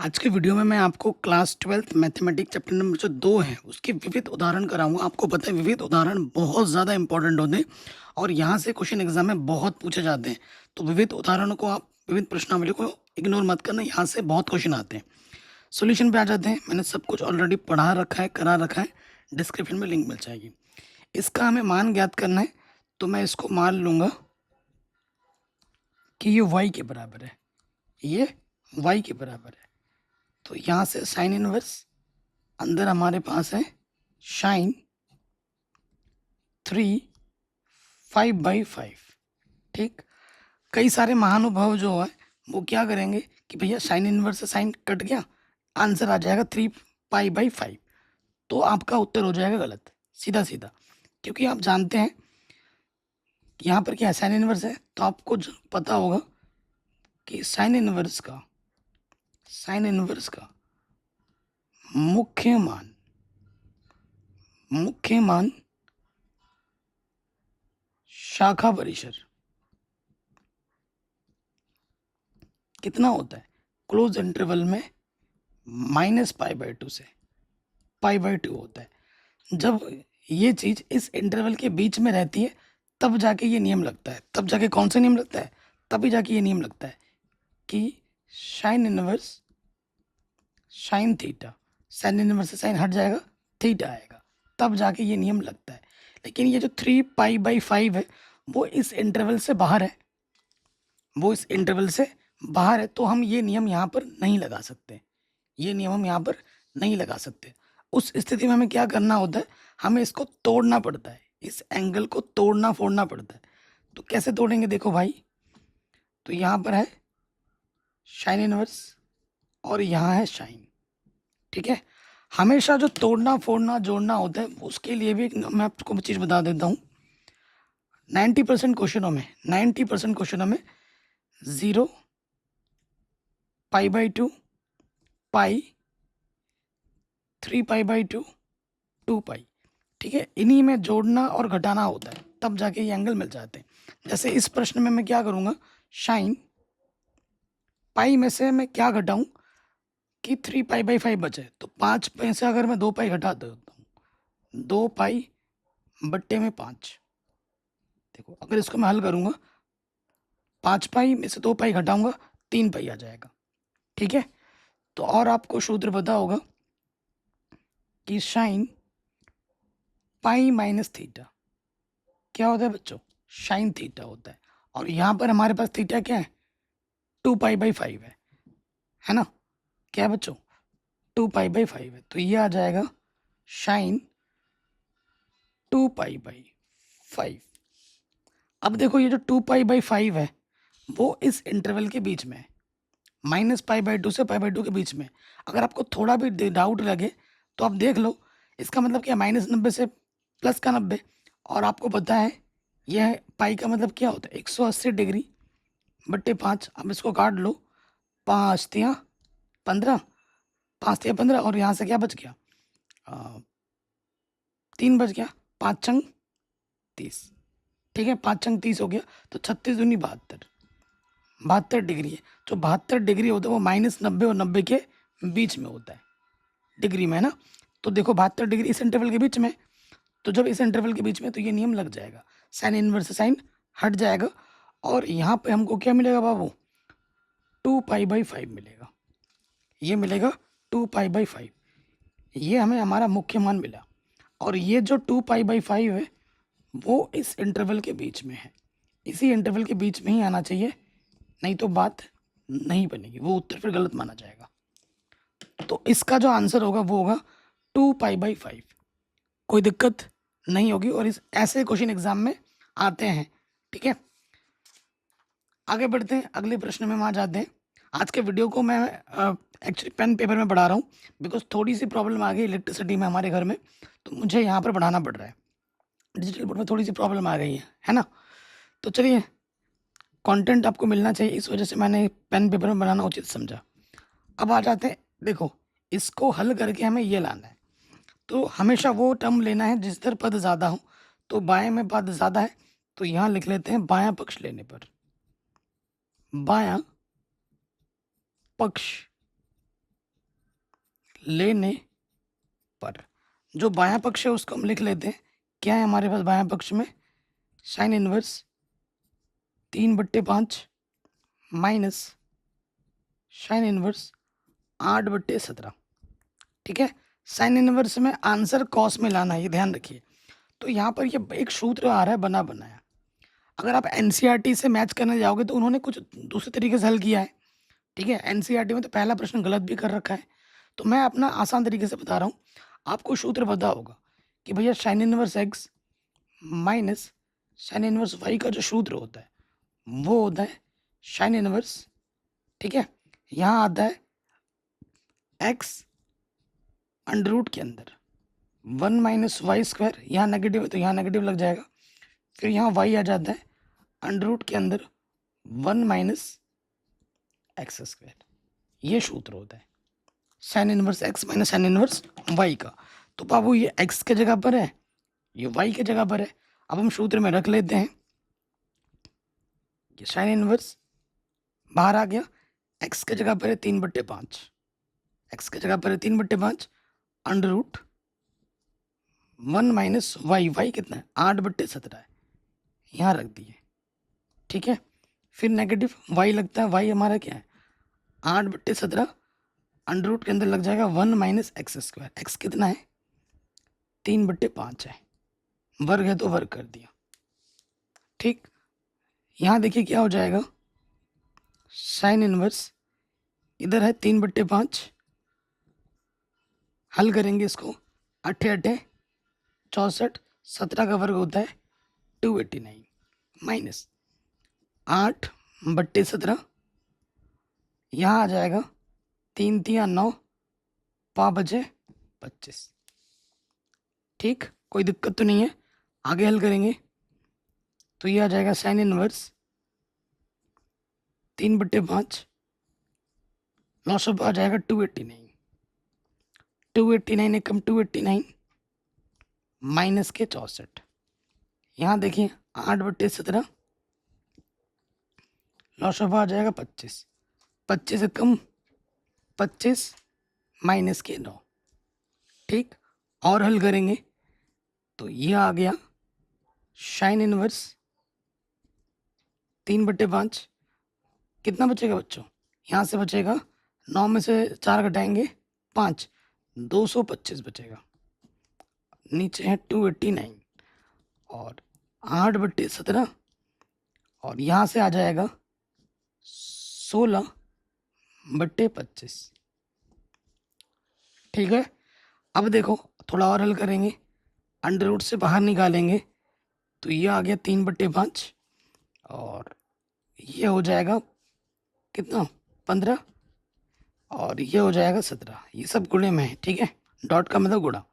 आज के वीडियो में मैं आपको class 12th mathematics chapter number जो 2 है उसके विविध उदाहरण कराऊंगा। आपको पता है विविध उदाहरण बहुत ज़्यादा इंपॉर्टेंट होते हैं और यहाँ से क्वेश्चन एग्जाम में बहुत पूछे जाते हैं। तो विविध उदाहरणों को आप विविध प्रश्नावली को इग्नोर मत करना, यहाँ से बहुत क्वेश्चन आते हैं। सोल्यूशन पे आ जाते हैं। मैंने सब कुछ ऑलरेडी पढ़ा रखा है, करा रखा है, डिस्क्रिप्शन में लिंक मिल जाएगी। इसका हमें मान ज्ञात करना है, तो मैं इसको मान लूँगा कि ये y के बराबर है, ये y के बराबर है। तो यहाँ से साइन इनवर्स, अंदर हमारे पास है साइन 3 5/5। ठीक, कई सारे महानुभाव जो है वो क्या करेंगे कि भैया साइन इनवर्स से साइन कट गया, आंसर आ जाएगा 3π/5। तो आपका उत्तर हो जाएगा गलत, सीधा सीधा, क्योंकि आप जानते हैं कि यहाँ पर क्या साइन इनवर्स है। तो आपको पता होगा कि साइन इनवर्स का मुख्य मान शाखा परिसर कितना होता है? क्लोज इंटरवल में -π/2 से π/2 होता है। जब ये चीज इस इंटरवल के बीच में रहती है तब जाके ये नियम लगता है। तब जाके कौन सा नियम लगता है? तभी जाके ये नियम लगता है कि sine inverse sine theta, sine inverse से साइन हट जाएगा, थीटा आएगा, तब जाके ये नियम लगता है। लेकिन ये जो 3π/5 है वो इस इंटरवल से बाहर है, तो हम ये नियम यहाँ पर नहीं लगा सकते, उस स्थिति में हमें क्या करना होता है? हमें इसको तोड़ना पड़ता है, इस एंगल को तोड़ना फोड़ना पड़ता है। तो कैसे तोड़ेंगे? देखो भाई, तो यहाँ पर है साइन इनवर्स और यहाँ है साइन। ठीक है, हमेशा जो तोड़ना फोड़ना जोड़ना होता है उसके लिए भी मैं आपको चीज़ बता देता हूँ। 90% क्वेश्चनों में 0 π/2 पाई 3π/2 2π। ठीक है, इन्हीं में जोड़ना और घटाना होता है, तब जाके ये एंगल मिल जाते हैं। जैसे इस प्रश्न में मैं क्या करूँगा, साइन पाई में से मैं क्या घटाऊँ कि 3π/5 बचे, तो 5 में से अगर मैं 2π घटा देता हूँ, 2π/5। देखो अगर इसको मैं हल करूँगा, 5π में से 2π घटाऊंगा, 3π आ जाएगा। ठीक है, तो और आपको सूत्र पता होगा कि साइन पाई माइनस थीटा क्या होता है बच्चों? साइन थीटा होता है। और यहाँ पर हमारे पास थीटा क्या है? 2π/5 है ना? क्या है बच्चों? 2π/5 है। तो ये आ जाएगा साइन 2π/5। अब देखो ये जो 2π/5 है वो इस इंटरवल के बीच में है, -π/2 से π/2 के बीच में। अगर आपको थोड़ा भी डाउट लगे तो आप देख लो, इसका मतलब क्या? -90 से +90। और आपको पता है यह पाई का मतलब क्या होता है? 180 डिग्री बट्टे 5। अब इसको काट लो, 5 तिया 15, 5 तिया 15, और यहाँ से क्या बच गया? 3 बच गया, 5 छंग 30। ठीक है, 5 छंग 30 हो गया, तो 36 दूनी 72 डिग्री है। जो 72 डिग्री होता है वो -90 और 90 के बीच में होता है डिग्री में, है ना? तो देखो 72 डिग्री इस इंटरवल के बीच में, तो जब इस इंटरवल के बीच में, तो ये नियम लग जाएगा, साइन इनवर्स साइन हट जाएगा, और यहाँ पे हमको क्या मिलेगा बाबू? 2π/5 मिलेगा, ये मिलेगा 2π/5। ये हमें हमारा मुख्य मान मिला। और ये जो 2π/5 है वो इस इंटरवल के बीच में है, इसी इंटरवल के बीच में ही आना चाहिए, नहीं तो बात नहीं बनेगी, वो उत्तर फिर गलत माना जाएगा। तो इसका जो आंसर होगा वो होगा 2π/5। कोई दिक्कत नहीं होगी, और इस ऐसे क्वेश्चन एग्जाम में आते हैं। ठीक है, आगे बढ़ते हैं, अगले प्रश्न में हम आ जाते हैं। आज के वीडियो को मैं एक्चुअली पेन पेपर में पढ़ा रहा हूँ, बिकॉज थोड़ी सी प्रॉब्लम आ गई इलेक्ट्रिसिटी में हमारे घर में, तो मुझे यहाँ पर पढ़ाना पड़ रहा है। डिजिटल बोर्ड में थोड़ी सी प्रॉब्लम आ गई है ना? तो चलिए, कंटेंट आपको मिलना चाहिए, इस वजह से मैंने पेन पेपर में बनाना उचित समझा। अब आ जाते हैं, देखो इसको हल करके हमें ये लाना है। तो हमेशा वो टर्म लेना है जिस पर पद ज़्यादा हो। तो बाएं में पद ज़्यादा है, तो यहाँ लिख लेते हैं बायां पक्ष लेने पर, बायां पक्ष लेने पर जो बायां पक्ष है उसको हम लिख लेते हैं। क्या है हमारे पास बायां पक्ष में? Sine inverse 3/5 minus sine inverse 8/17। ठीक है, साइन इनवर्स में आंसर कॉस में लाना है, ये ध्यान रखिए। तो यहाँ पर ये एक सूत्र आ रहा है बना बनाया। अगर आप एनसीईआरटी से मैच करने जाओगे तो उन्होंने कुछ दूसरे तरीके से हल किया है। ठीक है, एनसीईआरटी में तो पहला प्रश्न गलत भी कर रखा है, तो मैं अपना आसान तरीके से बता रहा हूँ। आपको सूत्र पता होगा कि भैया sine inverse x minus sine inverse y का जो सूत्र होता है वो होता है साइन इनवर्स। ठीक है, यहाँ आता है एक्स अंडर रूट के अंदर 1 माइनस वाई स्क्वायर, यहाँ नेगेटिव है तो यहाँ नेगेटिव लग जाएगा। फिर यहाँ वाई आ जाता है अंडर रूट के अंदर 1 माइनस एक्स स्क्वायर। ये सूत्र होता है sine inverse x minus sine inverse y का। तो बाबू ये एक्स के जगह पर है, ये वाई के जगह पर है। अब हम सूत्र में रख लेते हैं कि साइन इनवर्स बाहर आ गया, एक्स के जगह पर है 3/5, एक्स के जगह पर है 3/5 under root 1 minus y, y कितना है 8/17 है, यहाँ रख दिए। ठीक है, फिर नेगेटिव वाई लगता है, वाई हमारा क्या है 8/17 अंडर रूट के अंदर लग जाएगा 1 माइनस एक्स स्क्वायर। एक्स कितना है 3/5 है, वर्ग है तो वर्ग कर दिया। ठीक, यहाँ देखिए क्या हो जाएगा, साइन इनवर्स इधर है 3/5, हल करेंगे इसको, 8 8 64, 17 का वर्ग होता है 289 माइनस 8/17, यहाँ आ जाएगा 3 3 9, 5 बजे 25। ठीक, कोई दिक्कत तो नहीं है, आगे हल करेंगे तो ये आ जाएगा साइन इनवर्स 3/5 लॉस ऑफ आ जाएगा 289, 289 एकम 289 माइनस के 64। यहाँ देखिए 8/17 लॉस ऑफ आ जाएगा 25, 25 एकम 25 माइनस के 9। ठीक, और हल करेंगे तो ये आ गया साइन इनवर्स 3/5, कितना बचेगा बच्चों, यहाँ से बचेगा 9 में से 4 घटाएंगे 5, 225 बचेगा, नीचे है 289 और 8/17 और यहाँ से आ जाएगा 16/25। ठीक है, अब देखो थोड़ा और हल करेंगे, अंडर रूट से बाहर निकालेंगे तो ये आ गया 3/5 और ये हो जाएगा कितना 15 और ये हो जाएगा 17, ये सब गुणे में है। ठीक है, डॉट का मतलब गुणा,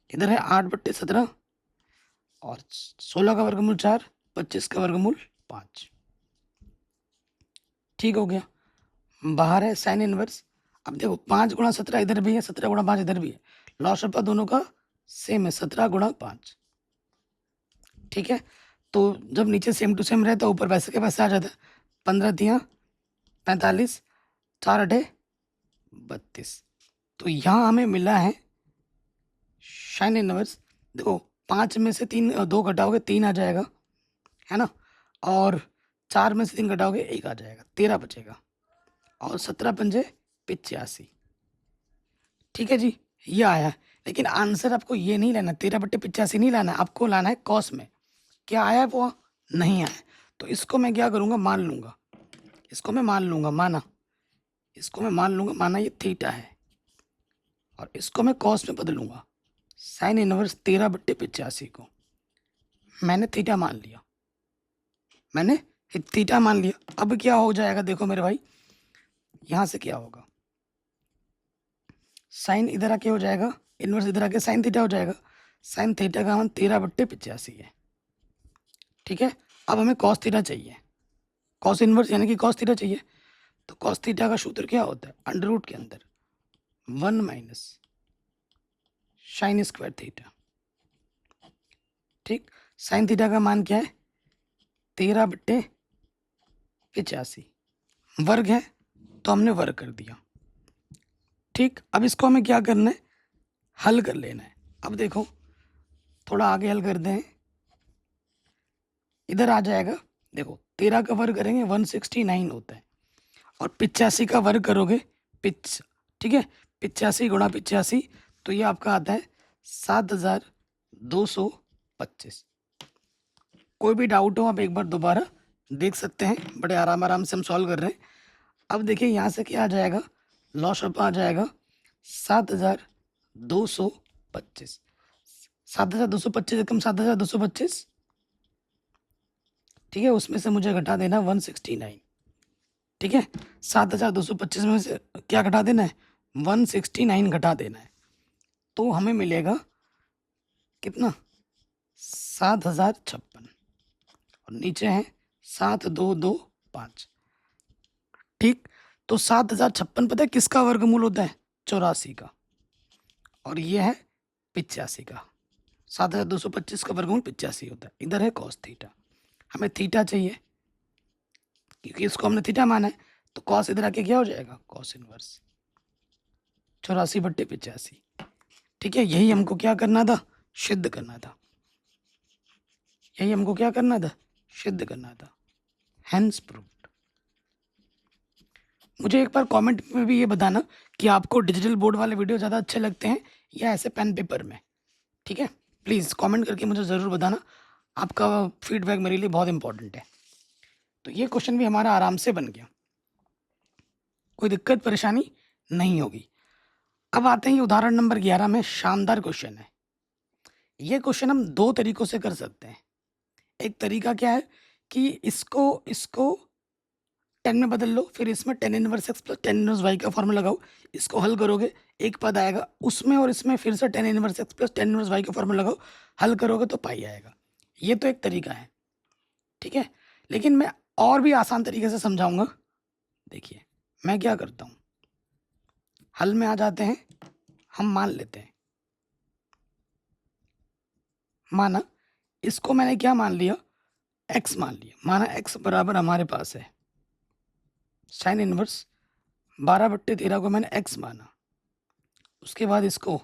इधर है 8/17 और 16 का वर्गमूल 4, 25 का वर्गमूल 5। ठीक हो गया, बाहर है साइन इनवर्स। अब देखो 5 गुणा 17 इधर भी है, 17 गुणा 5 इधर भी है, लॉस ऑफ दोनों का सेम है 17 गुणा 5। ठीक है, तो जब नीचे सेम टू सेम रहता है ऊपर वैसे के वैसे आ जाता है, 15 3 45, 4 8 32। तो यहाँ हमें मिला है साइन इनवर्स, देखो 5 में से 2 घटाओगे 3 आ जाएगा, है ना, और 4 में से 3 घटाओगे 1 आ जाएगा, 13 बचेगा और 17 पंजे 85। ठीक है जी, ये आया है, लेकिन आंसर आपको ये नहीं लेना, 13/85 नहीं लाना है, आपको लाना है कॉस में। क्या आया है वो नहीं आया, तो इसको मैं क्या करूँगा मान लूँगा, इसको मैं मान लूँगा, माना, इसको मैं मान लूँगा, माना ये थीटा है और इसको मैं कॉस में बदलूँगा। साइन इनवर्स 13/85 को मैंने थीटा मान लिया, मैंने थीटा मान लिया। अब क्या हो जाएगा देखो मेरे भाई, यहाँ से क्या होगा, साइन इधर आके हो जाएगा, इनवर्स इधर आके साइन थीटा हो जाएगा, साइन थीटा का मान 13/85 है। ठीक है, अब हमें कॉस थीटा चाहिए, कॉस इनवर्स यानी कि कॉस थीटा चाहिए, तो कॉस थीटा का सूत्र क्या होता है, अंडर रूट के अंदर 1 माइनस साइन स्क्वायर थीटा। ठीक, साइन थीटा का मान क्या है 13/85, वर्ग है तो हमने वर्ग कर दिया। ठीक। ठीक, अब इसको हमें क्या करना है, हल कर लेना है। अब देखो थोड़ा आगे हल कर दें, इधर आ जाएगा। देखो 13 का वर्ग करेंगे 169 होता है, और 85 का वर्ग करोगे ठीक है, 85 गुणा 85, तो ये आपका आता है 7225। कोई भी डाउट हो आप एक बार दोबारा देख सकते हैं, बड़े आराम आराम से हम सॉल्व कर रहे हैं। अब देखिए यहाँ से क्या आ जाएगा, लॉस आ जाएगा 7225। 7225 कम 7225, ठीक है, उसमें से मुझे घटा देना 169। ठीक है, 7225 में से क्या घटा देना है, 169 घटा देना है, तो हमें मिलेगा कितना, 7056, और नीचे है 7225। ठीक, तो 7056 पता है किसका वर्गमूल होता है, 84 का, और ये है 85 का। 7225 का वर्गमूल 85 होता है। इधर है कॉस थीटा, हमें थीटा चाहिए क्योंकि इसको हमने थीटा माना है, तो कॉस इधर आके क्या हो जाएगा, कॉस इनवर्स 84/85। ठीक है, यही हमको क्या करना था, सिद्ध करना था। यही हमको क्या करना था, सिद्ध करना था। Hence proved. मुझे एक बार कमेंट में भी ये बताना कि आपको डिजिटल बोर्ड वाले वीडियो ज़्यादा अच्छे लगते हैं या ऐसे पेन पेपर में। ठीक है, प्लीज़ कमेंट करके मुझे ज़रूर बताना, आपका फीडबैक मेरे लिए बहुत इंपॉर्टेंट है। तो ये क्वेश्चन भी हमारा आराम से बन गया, कोई दिक्कत परेशानी नहीं होगी। अब आते हैं उदाहरण नंबर 11 में, शानदार क्वेश्चन है। ये क्वेश्चन हम दो तरीकों से कर सकते हैं। एक तरीका क्या है कि इसको 10 में बदल लो, फिर इसमें tan inverse x plus tan inverse y का फॉर्मूला लगाओ, इसको हल करोगे एक पद आएगा, उसमें और इसमें फिर से tan inverse x plus tan inverse y का फॉर्मूला लगाओ, हल करोगे तो पाई आएगा। ये तो एक तरीका है, ठीक है, लेकिन मैं और भी आसान तरीके से समझाऊंगा। देखिए मैं क्या करता हूँ, हल में आ जाते हैं, हम मान लेते हैं, माना इसको मैंने क्या मान लिया, x मान लिया, माना x बराबर हमारे पास है साइन इनवर्स 12/13 को मैंने x माना, उसके बाद इसको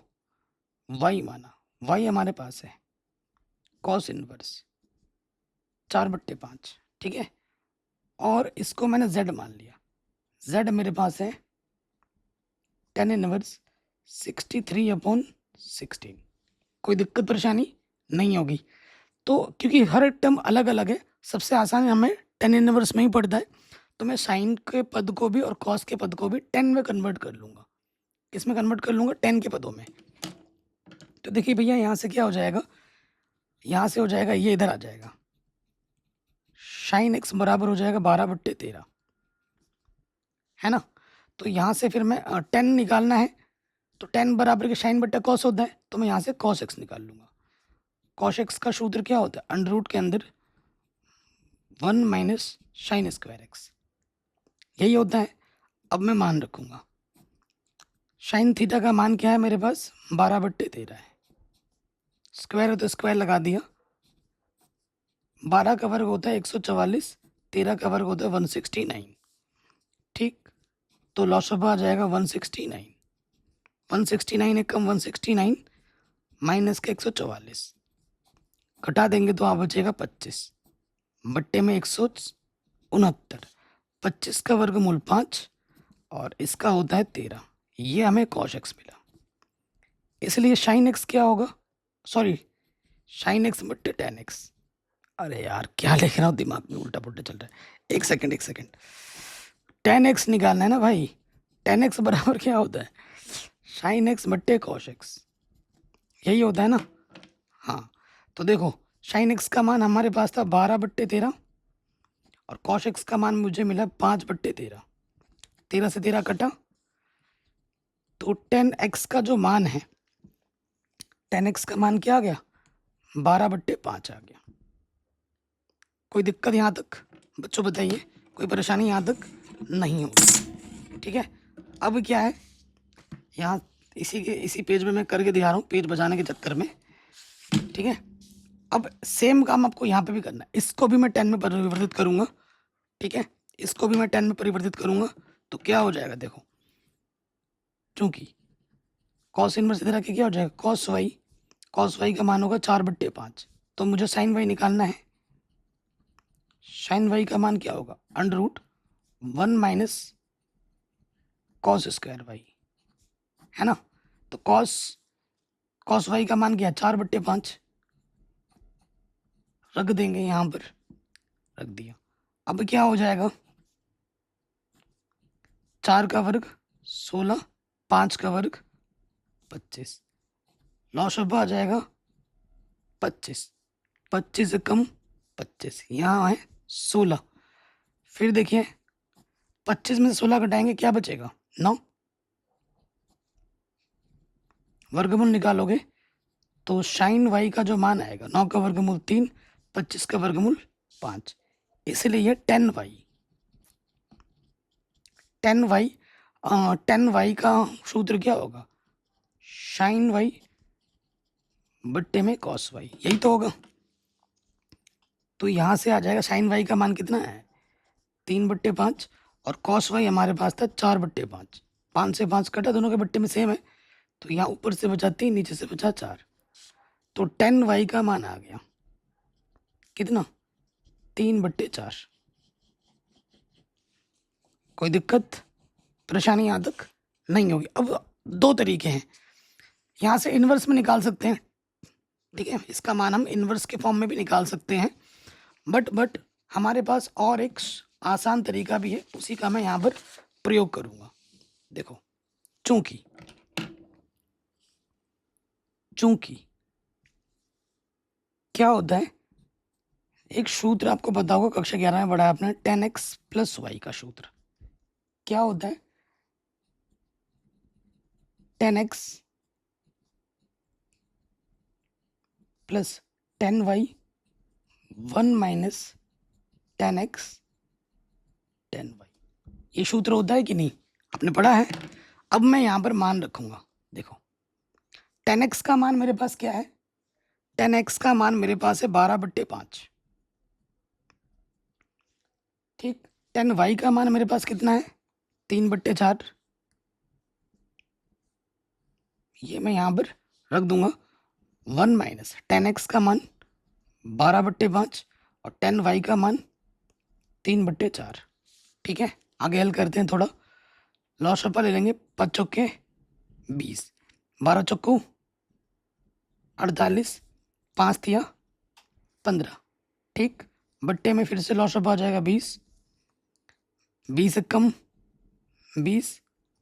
y माना, y हमारे पास है कॉस इनवर्स 4/5। ठीक है, और इसको मैंने z मान लिया, z मेरे पास है tan इनवर्स 63/16। कोई दिक्कत परेशानी नहीं होगी। तो क्योंकि हर एक टर्म अलग अलग है, सबसे आसान हमें tan इनवर्स में ही पड़ता है, तो मैं साइन के पद को भी और कॉस के पद को भी 10 में कन्वर्ट कर लूँगा। किस में कन्वर्ट कर लूँगा, 10 के पदों में। तो देखिए भैया यहाँ से क्या हो जाएगा, यहाँ से हो जाएगा, ये इधर आ जाएगा, साइन x बराबर हो जाएगा 12/13, है ना। तो यहाँ से फिर मैं 10 निकालना है, तो 10 बराबर के साइन बट्टा कॉस होता है, तो मैं यहाँ से कॉस x निकाल लूँगा। कॉस x का सूत्र क्या होता है, अंडर रूट के अंदर 1 माइनस साइन स्क्वायर x, यही होता है। अब मैं मान रखूँगा, साइन थीटा का मान क्या है मेरे पास, 12/13 है, स्क्वायर है तो स्क्वायर लगा दिया, 12 का वर्ग होता है 144, 13 का वर्ग होता है 169। ठीक, तो लॉस ऑफ आ जाएगा 169, 169 एक कम 169 माइनस का 144, घटा देंगे तो आप बचेगा 25 बट्टे में 169, 25 का वर्गमूल 5 और इसका होता है 13। ये हमें कॉस एक्स मिला, इसलिए साइन एक्स क्या होगा, सॉरी साइन एक्स बट्टे टेन एक्स। अरे यार क्या लिख रहा हूँ, दिमाग में उल्टा पुल्टा चल रहा है। एक सेकंड, टेन एक्स निकालना है ना भाई, टेन एक्स बराबर क्या होता है, साइन एक्स बट्टे कॉस एक्स, यही होता है ना। हाँ, तो देखो साइन एक्स का मान हमारे पास था 12/13 और कॉस एक्स का मान मुझे मिला 5/13, 13 से 13 कटा, तो 10x का जो मान है, 10x का मान क्या आ गया, 12/5 आ गया। कोई दिक्कत यहाँ तक बच्चों बताइए, कोई परेशानी यहाँ तक नहीं होगी। ठीक है, अब क्या है, यहाँ इसी पेज में मैं करके दिखा रहा हूँ, पेज बजाने के चक्कर में। ठीक है, अब सेम काम आपको यहाँ पे भी करना है, इसको भी मैं 10 में परिवर्तित करूँगा। ठीक है, इसको भी मैं 10 में परिवर्तित करूँगा, तो क्या हो जाएगा देखो, चूंकि कॉस इनवर्स इधर आके क्या हो जाएगा, कॉस वाई का मान होगा 4/5। तो मुझे साइन वाई निकालना है। साइन वाई का मान क्या होगा, √1 माइनस कॉस स्क्वायर वाई, है ना। तो कॉस वाई का मान क्या है, 4/5 रख देंगे यहाँ पर, रख दिया। अब क्या हो जाएगा, 4 का वर्ग 16, 5 का वर्ग 25, लॉसअप आ जाएगा 25, 25 से कम 25, यहाँ है 16। फिर देखिए 25 में से 16 घटाएंगे क्या बचेगा, 9। वर्गमूल निकालोगे तो साइन वाई का जो मान आएगा, 9 का वर्गमूल 3, 25 का वर्गमूल 5, इसलिए ये 10y। 10y का सूत्र क्या होगा, साइन वाई बट्टे में कॉस वाई, यही तो होगा। तो यहाँ से आ जाएगा साइन वाई का मान कितना है, 3/5, और कॉस वाई हमारे पास था 4/5। 5 से 5 कटा, दोनों के बट्टे में सेम है, तो यहाँ ऊपर से बचा 3, नीचे से बचा 4। तो 10y का मान आ गया कितना, 3/4। कोई दिक्कत परेशानी यहाँ तक नहीं होगी। अब दो तरीके हैं, यहाँ से इन्वर्स में निकाल सकते हैं, ठीक है, इसका मान हम इन्वर्स के फॉर्म में भी निकाल सकते हैं, बट हमारे पास और एक आसान तरीका भी है, उसी का मैं यहाँ पर प्रयोग करूँगा। देखो, चूंकि क्या होता है, एक सूत्र आपको पता होगा, कक्षा 11 में पढ़ा आपने, 10x + y का सूत्र। क्या होता है, 10x + 10y 1 minus 10x 10y, ये सूत्र होता है कि नहीं, आपने पढ़ा है। अब मैं यहाँ पर मान रखूँगा, देखो 10x का मान मेरे पास क्या है, 10x का मान मेरे पास है 12/5, ठीक। 10y का मान मेरे पास कितना है, 3/4, ये मैं यहाँ पर रख दूंगा। 1 माइनस 10x का मान 12/5 और 10y का मान 3/4, ठीक है। आगे हल करते हैं थोड़ा, लॉसअप ले लेंगे, 5 चौके 20, 12 चौको 48, 5 तिया 15, ठीक। बट्टे में फिर से लॉसअप आ जाएगा 20, 20 से कम 20,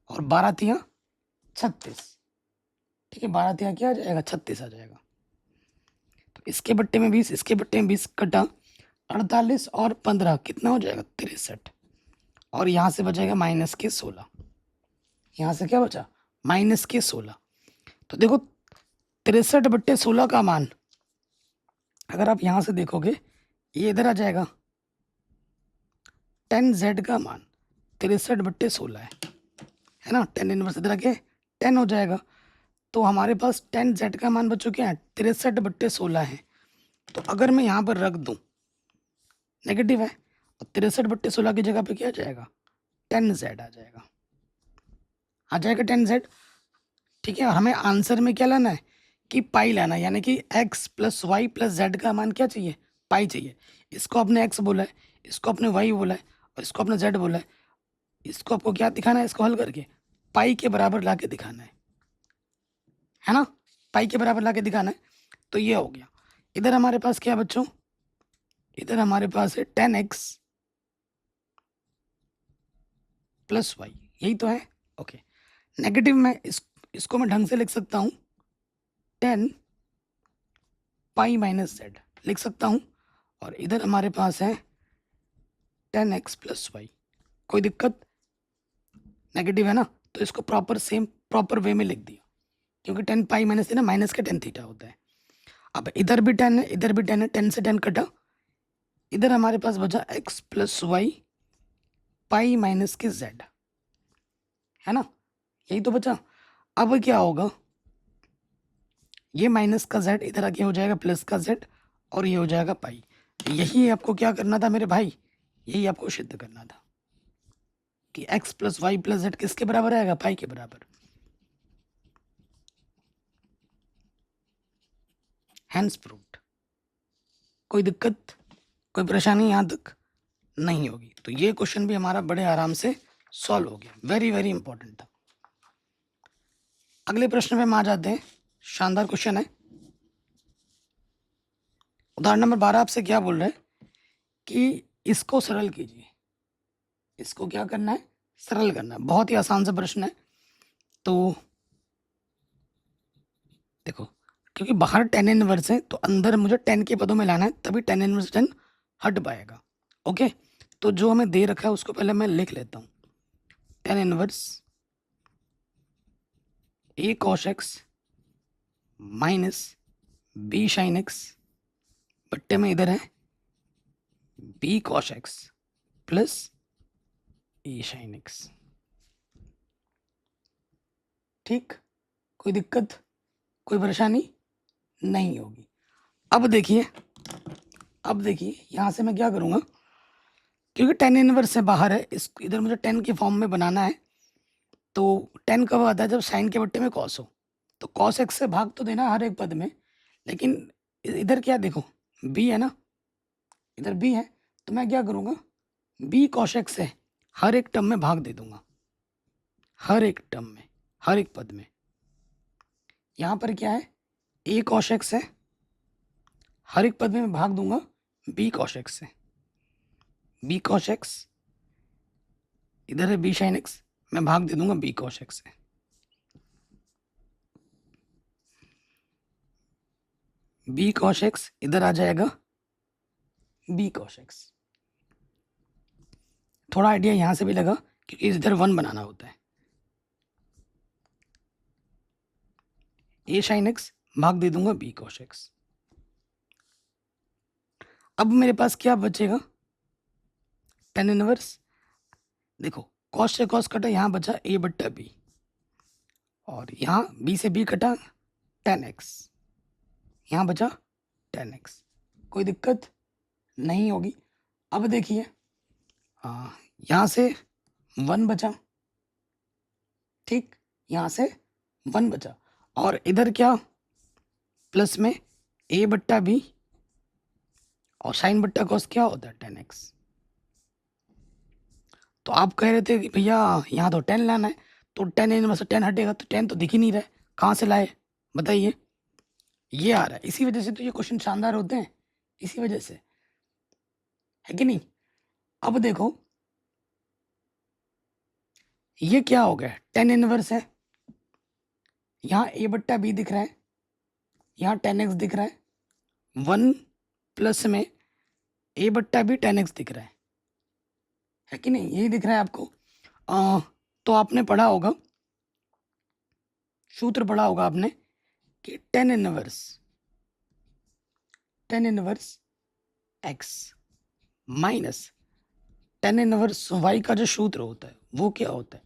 और 12 तिया 36, ठीक है। 12 तिया क्या आ जाएगा, 36 आ जाएगा। तो इसके बट्टे में 20, इसके बट्टे में 20 कटा, 48 और 15 कितना हो जाएगा, 63, और यहाँ से बचेगा -16। यहाँ से क्या बचा, -16। तो देखो 63/16 का मान अगर आप यहाँ से देखोगे, ये इधर आ जाएगा, 10z का मान 63/16 है ना, 10 इनवर्स इधर आके 10 हो जाएगा। तो हमारे पास 10z का मान बच्चों क्या है, 63/16 है। तो अगर मैं यहाँ पर रख दूँ, नेगेटिव है, और 63/16 की जगह पे क्या आ जाएगा, 10z आ जाएगा, 10z, ठीक है। और हमें आंसर में क्या लाना है कि पाई लाना है, यानी कि x + y + z का मान क्या चाहिए, पाई चाहिए। इसको आपने x बोला है, इसको आपने y बोला है, और इसको आपने z बोला है। इसको आपको क्या दिखाना है, इसको हल करके पाई के बराबर ला के दिखाना है ना, पाई के बराबर ला के दिखाना है। तो ये हो गया। इधर हमारे पास क्या है बच्चों, इधर हमारे पास है 10x + y, यही तो है, ओके। नेगेटिव में इसको मैं ढंग से लिख सकता हूँ, 10 पाई - z लिख सकता हूँ, और इधर हमारे पास है 10x + y। कोई दिक्कत, नेगेटिव है ना, तो इसको प्रॉपर वे में लिख दिया, क्योंकि 10 पाई माइनस है ना, माइनस का 10 थीटा होता है। अब इधर भी 10 है, इधर भी 10 है, 10 से 10 कटा, इधर हमारे पास बचा x + y पाई - z, है ना, यही तो बचा। अब क्या होगा, ये माइनस का z इधर आके हो जाएगा प्लस का z, और ये हो जाएगा पाई। यही आपको क्या करना था मेरे भाई, यही आपको सिद्ध करना था कि x + y + z किसके बराबर आएगा, पाई के बराबर। Hence proved. कोई दिक्कत, कोई परेशानी यहाँ तक नहीं होगी। तो ये क्वेश्चन भी हमारा बड़े आराम से सॉल्व हो गया, वेरी वेरी इंपॉर्टेंट था। अगले प्रश्न पे हम आ जाते हैं। शानदार क्वेश्चन है। उदाहरण नंबर 12 आपसे क्या बोल रहा है कि इसको सरल कीजिए। इसको क्या करना है? सरल करना है। बहुत ही आसान सा प्रश्न है। तो देखो, क्योंकि बाहर टेन इनवर्स है तो अंदर मुझे टेन के पदों में लाना है, तभी टेन इनवर्स टेन हट पाएगा। ओके, तो जो हमें दे रखा है उसको पहले मैं लिख लेता हूँ। Tan inverse a cos x minus b sine x बट्टे में इधर है b cos x plus a sine x. ठीक, कोई दिक्कत, कोई परेशानी नहीं होगी। अब देखिए यहाँ से मैं क्या करूँगा, क्योंकि टेन इनवर्स से बाहर है, इस इधर मुझे टेन के फॉर्म में बनाना है। तो टेन कब आता है? जब साइन के बट्टे में कॉस हो। तो कॉस एक्स से भाग तो देना हर एक पद में, लेकिन इधर क्या देखो, बी है ना, इधर बी है, तो मैं क्या करूँगा, बी कॉस एक्स से हर एक टर्म में भाग दे दूंगा, हर एक टर्म में, हर एक पद में। यहाँ पर क्या है, ए कॉस एक्स है, हर एक पद में मैं भाग दूंगा बी कॉस एक्स से। बी कॉस एक्स, इधर है बी साइन एक्स, मैं भाग दे दूंगा बी कॉस एक्स से। बी कॉस एक्स इधर आ जाएगा बी कॉस एक्स। थोड़ा आइडिया यहाँ से भी लगा क्योंकि इधर वन बनाना होता है। ए साइन एक्स भाग दे दूंगा बी कॉस एक्स। अब मेरे पास क्या बचेगा, टेन इनवर्स। देखो, कॉस से कॉस कटा, यहाँ बचा ए बट्टा बी, और यहाँ बी से बी कटा टेन एक्स, यहाँ बचा टेन एक्स। कोई दिक्कत नहीं होगी। अब देखिए, यहाँ से वन बचा, ठीक, यहाँ से वन बचा, और इधर क्या, प्लस में ए बट्टा बी और साइन बट्टा कॉस क्या होता है, टेन एक्स। तो आप कह रहे थे कि भैया यहाँ तो टेन लाना है, तो टेन इनवर्स से टेन हटेगा, तो टेन तो दिख ही नहीं रहा है, कहाँ से लाए बताइए। ये आ रहा है, इसी वजह से तो ये क्वेश्चन शानदार होते हैं, इसी वजह से, है कि नहीं। अब देखो, ये क्या हो गया, टेन इनवर्स है, यहाँ ए बट्टा बी दिख रहा है, यहाँ टेन एक्स दिख रहा है, वन प्लस में ए बट्टा बी टेन एक्स दिख रहा है कि नहीं, यही दिख रहा है आपको। तो आपने पढ़ा होगा, सूत्र पढ़ा होगा आपने कि tan inverse x minus tan inverse y का जो सूत्र होता है वो क्या होता है,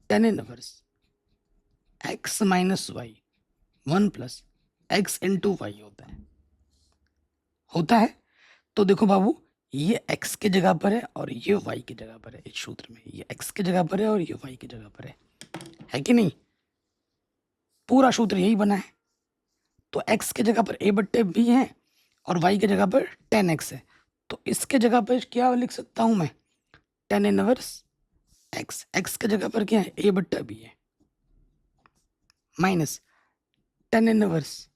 tan inverse x minus y one plus x into y होता है। तो देखो बाबू, ये x के जगह पर है और ये y की जगह पर है। इस सूत्र में ये x की जगह पर है और ये y की जगह पर है कि नहीं। पूरा सूत्र यही बना है। तो x के जगह पर a बट्टे b है और y की जगह पर टेन एक्स है। तो इसके जगह पर क्या लिख सकता हूं मैं, टेन इनवर्स x, x के जगह पर क्या है, a बट्टा b है, माइनस टेन इनवर्स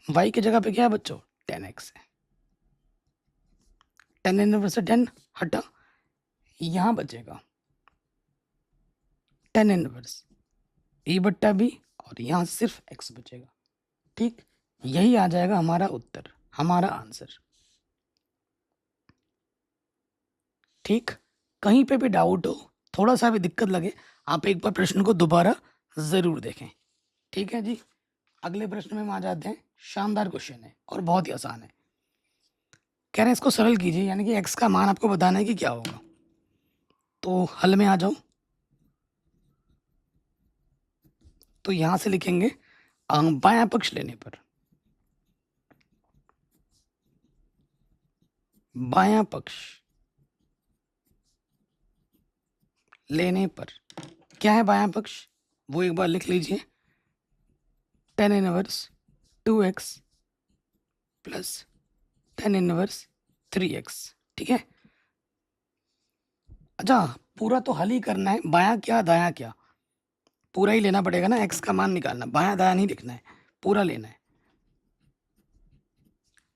y की जगह पर क्या है बच्चों, टेन एक्स है। टेन इनवर्स से टेन हटा, यहाँ बचेगा टेन इनवर्स ए बट्टा बी और यहाँ सिर्फ x बचेगा। ठीक, यही आ जाएगा हमारा उत्तर, हमारा आंसर। ठीक, कहीं पे भी डाउट हो, थोड़ा सा भी दिक्कत लगे, आप एक बार प्रश्न को दोबारा ज़रूर देखें। ठीक है जी, अगले प्रश्न में हम आ जाते हैं। शानदार क्वेश्चन है और बहुत ही आसान है। कह रहे हैं इसको सरल कीजिए, यानी कि x का मान आपको बताना है कि क्या होगा। तो हल में आ जाओ। तो यहाँ से लिखेंगे बायां पक्ष लेने पर, बायां पक्ष लेने पर क्या है बायां पक्ष, वो एक बार लिख लीजिए। Tan inverse two x plus tan inverse 3x। ठीक है। अच्छा, पूरा तो हल ही करना है, बायां क्या दायां क्या पूरा ही लेना पड़ेगा ना, x का मान निकालना, बायां दायां नहीं लिखना है, पूरा लेना है।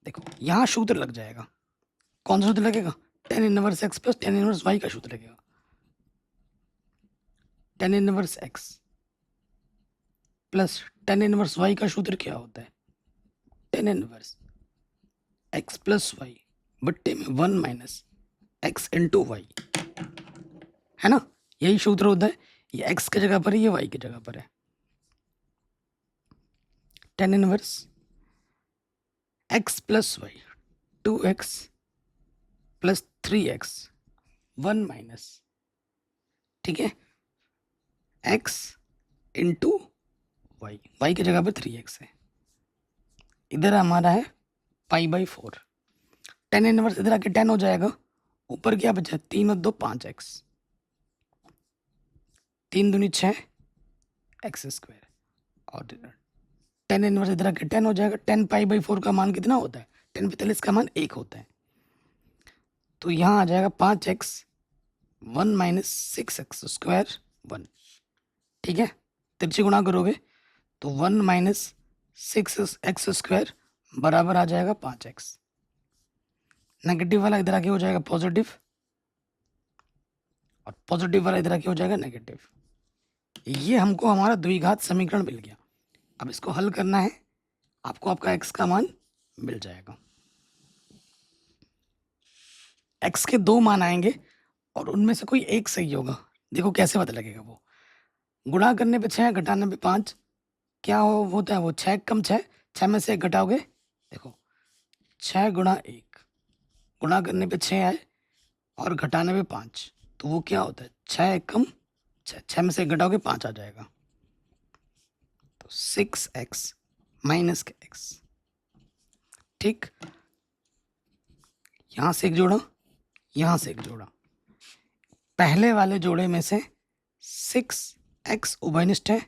देखो यहाँ सूत्र लग जाएगा, कौन सा सूत्र लगेगा? Tan inverse x plus tan inverse y का सूत्र लगेगा। Tan inverse x plus tan inverse y का सूत्र क्या होता है? Tan inverse x plus y बट्टे में 1 माइनस एक्स इंटू वाई, है ना? यही सूत्र होता है। ये x की जगह पर है, ये y की जगह पर है। Tan inverse x plus y 2x plus 3x 1 minus, ठीक है, x इंटू वाई, वाई की जगह पर 3x है। इधर हमारा है पाई बाई 4। टेन इनवर्स इधर आके 10 हो जाएगा, ऊपर क्या बचा? 3 और 2 5x, 3 दूनी 6 एक्स स्क्वायर, और टेन इनवर्स इधर आके 10 हो जाएगा। 10 पाई बाई 4 का मान कितना होता है? 10 का मान 1 होता है। तो यहाँ आ जाएगा 5x 1 माइनस 6x स्क्वायर 1। ठीक है, तिरछी गुणा करोगे तो 1 माइनस 6x स्क्वायर बराबर आ जाएगा 5x। नेगेटिव वाला इधर आके हो जाएगा पॉजिटिव, और पॉजिटिव वाला इधर आके हो जाएगा नेगेटिव। ये हमको हमारा द्विघात समीकरण मिल गया। अब इसको हल करना है, आपको आपका x का मान मिल जाएगा। x के 2 मान आएंगे और उनमें से कोई एक सही होगा। देखो कैसे पता लगेगा वो? गुणा करने पे 6, घटाने पे 5, क्या होता है वो? 6 कम 6, 6 में से 1 घटाओगे, देखो 6 गुणा 1, गुणा करने पे 6 आए और घटाने पे 5, तो वो क्या होता है? 6 कम 6, 6 में से 1 घटाओगे 5 आ जाएगा, तो 6x माइनस के x। ठीक, यहाँ से एक जोड़ा, यहाँ से एक जोड़ा, पहले वाले जोड़े में से 6x उभयनिष्ठ है,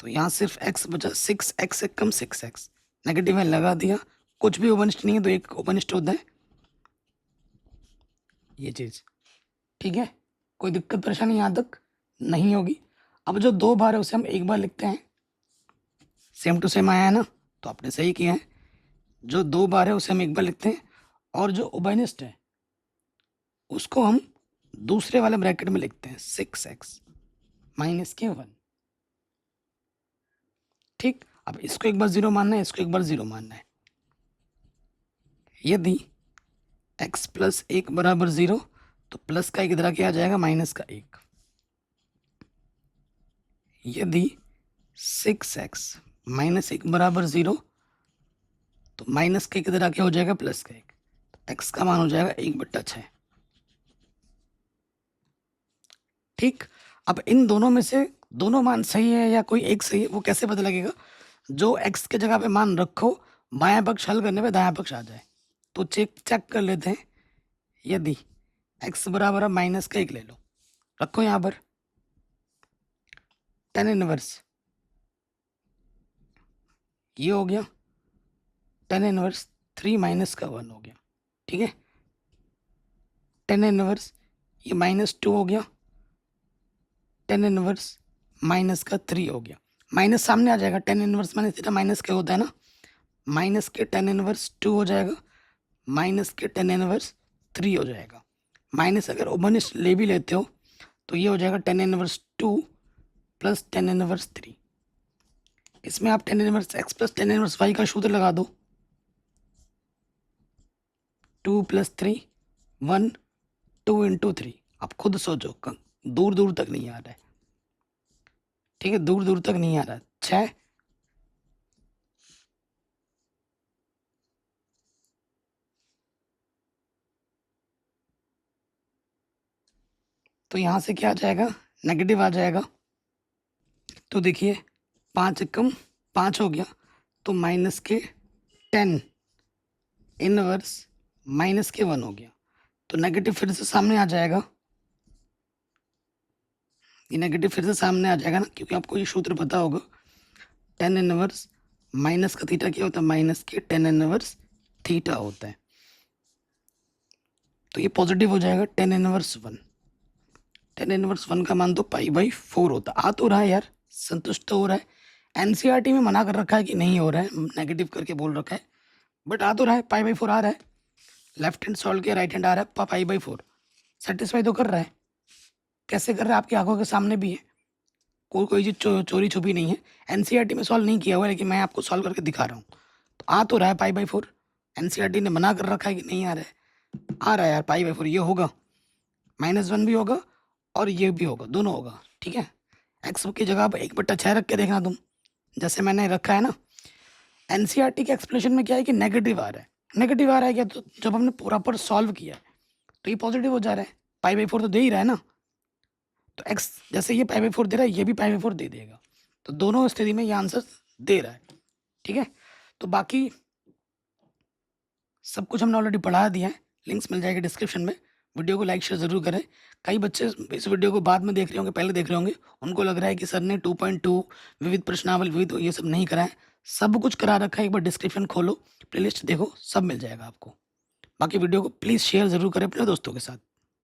तो यहाँ सिर्फ x बचा, 6x से कम 6x, नेगेटिव है लगा दिया। कुछ भी उभयनिष्ठ नहीं है तो एक उभयनिष्ठ होता है, ये चीज। ठीक है, कोई दिक्कत परेशानी यहाँ तक नहीं होगी। अब जो 2 बार है उसे हम एक बार लिखते हैं, सेम टू सेम आया है ना, तो आपने सही किया है। जो 2 बार है उसे हम एक बार लिखते हैं, और जो उभयनिष्ठ है उसको हम दूसरे वाले ब्रैकेट में लिखते हैं, 6x माइनस के 1। ठीक, अब इसको एक बार 0 मानना है, इसको एक बार 0 मानना है। यदि x प्लस 1 बराबर 0, तो प्लस का 1 इधर आके आ जाएगा माइनस का 1। यदि 6x माइनस 1 बराबर 0, तो माइनस का 1 इधर आके हो जाएगा प्लस का 1, तो x का मान हो जाएगा 1/6। ठीक, अब इन दोनों में से दोनों मान सही है या कोई एक सही है, वो कैसे पता लगेगा? जो x के जगह पे मान रखो, बायां पक्ष हल करने पे दायां पक्ष आ जाए। तो चेक कर लेते हैं। यदि x बराबर माइनस का 1 ले लो, रखो यहाँ पर, टेन इनवर्स ये हो गया, टेन इनवर्स 3 माइनस का 1 हो गया। ठीक है, टेन इनवर्स ये -2 हो गया, टेन इनवर्स माइनस का 3 हो गया। माइनस सामने आ जाएगा, tan inverse minus theta minus क्या होता है ना, माइनस के टेन इनवर्स 2 हो जाएगा, माइनस के टेन इनवर्स 3 हो जाएगा। माइनस अगर उभयनिष्ठ ले भी लेते हो तो ये हो जाएगा tan inverse 2 plus tan inverse 3। इसमें आप ten inverse x plus tan inverse y का सूत्र लगा दो, 2 + 3 1 2 × 3। आप खुद सोचो, दूर दूर तक नहीं आ रहा है। ठीक है, दूर दूर तक नहीं आ रहा है। 6 तो यहाँ से क्या आ जाएगा? नेगेटिव आ जाएगा। तो देखिए 5 कम 5 हो गया, तो माइनस के 10 इनवर्स माइनस के 1 हो गया, तो नेगेटिव फिर से सामने आ जाएगा। ये नेगेटिव फिर से सामने आ जाएगा ना, क्योंकि आपको ये सूत्र पता होगा, टेन इनवर्स माइनस का थीटा क्या होता है? माइनस के टेन इनवर्स थीटा होता है। तो ये पॉजिटिव हो जाएगा 10 इनवर्स 1। 10 इनवर्स 1 का मान तो π/4 होता। आ तो रहा है यार, संतुष्ट तो हो रहा है। एनसीईआरटी में मना कर रखा है कि नहीं हो रहा है, नेगेटिव करके बोल रखा है, बट आ तो रहा है, π/4 आ रहा है। लेफ्ट हैंड सॉल्व किया, राइट हैंड आ रहा है π/4। सेटिस्फाई तो कर रहा है। कैसे कर रहा है, आपकी आंखों के सामने भी है, कोई चीज चोरी छुपी नहीं है। एनसीईआरटी में सॉल्व नहीं किया हुआ है, लेकिन मैं आपको सॉल्व करके दिखा रहा हूँ। तो आ तो रहा है π/4। एनसीईआरटी ने मना कर रखा है कि नहीं आ रहा है, आ रहा है यार π/4। ये होगा, -1 भी होगा और ये भी होगा, दोनों होगा, ठीक है। एक्स की जगह पर 1/6 रख के देखना तुम, जैसे मैंने रखा है ना। एनसीईआरटी के एक्सप्लेनेशन में क्या है कि नेगेटिव आ रहा है। नेगेटिव आ रहा है क्या, तो जब हमने प्रॉपर सॉल्व किया है तो ये पॉजिटिव हो जा रहा है। π/4 तो दे ही रहा है ना, तो एक्स जैसे ये π/4 दे रहा है, ये भी π/4 दे देगा। तो दोनों स्थिति में ये आंसर दे रहा है, ठीक है। तो बाकी सब कुछ हमने ऑलरेडी पढ़ा दिया है, लिंक्स मिल जाएगा डिस्क्रिप्शन में। वीडियो को लाइक शेयर ज़रूर करें। कई बच्चे इस वीडियो को बाद में देख रहे होंगे, पहले देख रहे होंगे, उनको लग रहा है कि सर ने 2.2 विविध प्रश्नावली विविध ये सब नहीं करा है। सब कुछ करा रखा है, एक बार डिस्क्रिप्शन खोलो, प्लेलिस्ट देखो, सब मिल जाएगा आपको। बाकी वीडियो को प्लीज़ शेयर ज़रूर करें अपने दोस्तों के साथ।